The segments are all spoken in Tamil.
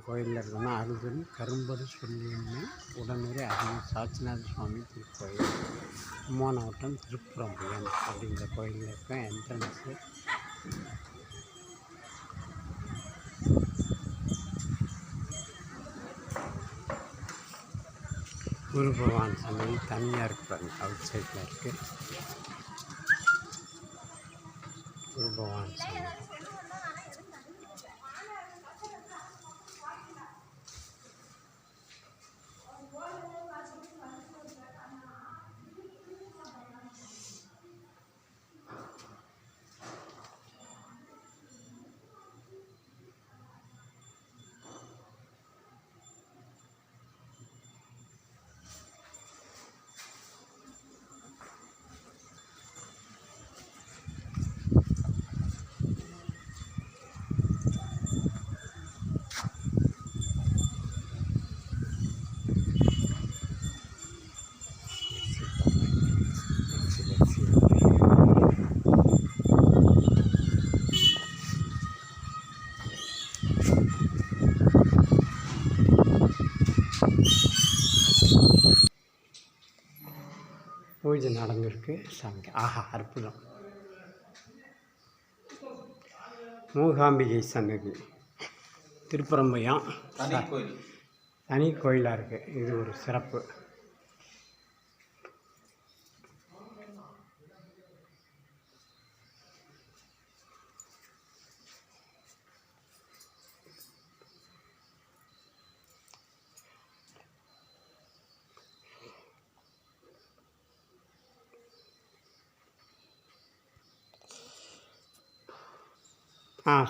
கோயிலில் இருக்கோம்னா அருள்தரும் கரும்பரு சொல்லியுமே உடனே அருள் சாட்சிநாத சுவாமி திருக்கோயில், கும்பகோணம் திருப்புறம்பயம் அப்படிங்கிற கோயிலில் இருக்க என்ட்ரன்ஸு. குரு பகவான் சன்னதி தனியாக இருப்பாங்க, அவுட் சைடில் இருக்குது குரு பகவான் சன்னதி. பூஜை நடந்திருக்கு சாமி. ஆஹா, அற்புதம். மூகாம்பிகை சன்னதி திருப்புறம்பயம் தனி கோயிலாக இருக்குது. இது ஒரு சிறப்பு.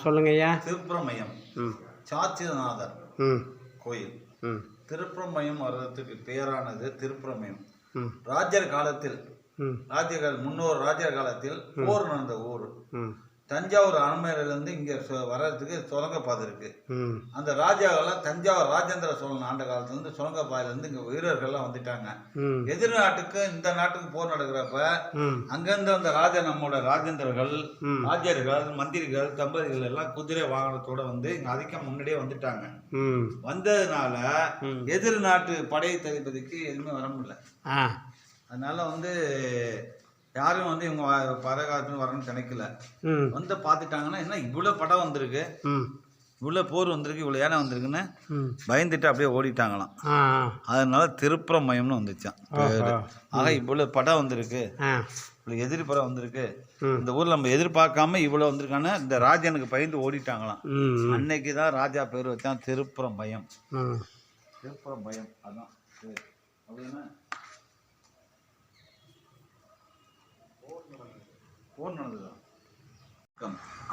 சொல்லுங்க ஐயா. திருப்புறம்பயம் சாட்சிநாதர் கோயில். திருப்புறம்பயம் வர்றதுக்கு பெயரானது திருப்புறம்பயம். ராஜர் காலத்தில் முன்னோர் ராஜர் காலத்தில் போர் நடந்த ஊர். தஞ்சாவூர் அரண்மனையிலிருந்து இங்கே வர்றதுக்கு சுரங்கப்பாதை இருக்கு. அந்த ராஜாவெல்லாம் தஞ்சாவூர் ராஜேந்திர சோழன் ஆண்ட காலத்துலேருந்து சுரங்கப்பாதையிலேருந்து இங்கே வீரர்கள்லாம் வந்துட்டாங்க. எதிர் நாட்டுக்கு இந்த நாட்டுக்கு போர் நடக்கிறப்ப அங்கேருந்து அந்த நம்மளோட ராஜேந்திரர்கள், ராஜர்கள், மந்திரிகள், தம்பதிகள் எல்லாம் குதிரை வாகனத்தோட வந்து இங்கே அதிகம் முன்னாடியே வந்துட்டாங்க. வந்ததுனால எதிர் நாட்டு படை தளபதிக்கு எதுவுமே வர முடியல. அதனால வந்து யாரும் வந்து இவங்க பதகாலத்துன்னு வரணும்னு நினைக்கல. வந்து பார்த்துட்டாங்கன்னா என்ன இவ்வளோ படம் வந்திருக்கு, இவ்வளோ போர் வந்திருக்கு, இவ்வளோ யானை வந்திருக்குன்னு பயந்துட்டு அப்படியே ஓடிட்டாங்களாம். அதனால திருப்புறம்பயம்னு வந்துச்சான் பேரு. ஆக இவ்வளோ படம் வந்திருக்கு, இவ்வளோ எதிரி படம் வந்திருக்கு, இந்த ஊரில் நம்ம எதிர்பார்க்காம இவ்வளோ வந்திருக்கான்னு இந்த ராஜனுக்கு பயந்து ஓடிட்டாங்களாம். அன்னைக்கு தான் ராஜா பேர் வச்சான் திருப்புறம்பயம். திருப்புறம்பயம் அதான் அப்படின்னா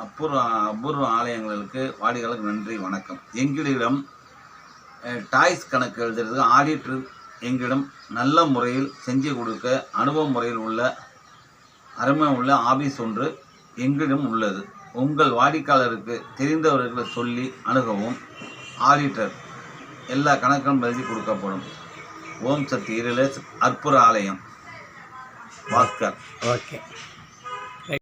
அபூர்வ ஆலயங்களுக்கு வாடிகளுக்கு நன்றி வணக்கம். எங்களிடம் டாய்ஸ் கணக்கு எழுதுறதுக்கு ஆடிட்டர் எங்களிடம் நல்ல முறையில் செஞ்சு கொடுக்க அனுபவ முறையில் உள்ள அருமை உள்ள ஆபீஸ் ஒன்று எங்களிடம் உள்ளது. உங்கள் வாடிக்கையாளருக்கு தெரிந்தவர்களை சொல்லி அணுகவும். ஆடிட்டர் எல்லா கணக்கும் எழுதி கொடுக்கப்படும். ஓம் சக்தி ரியல்ஸ் அற்புத ஆலயம், பாஸ்கர். ஓகே.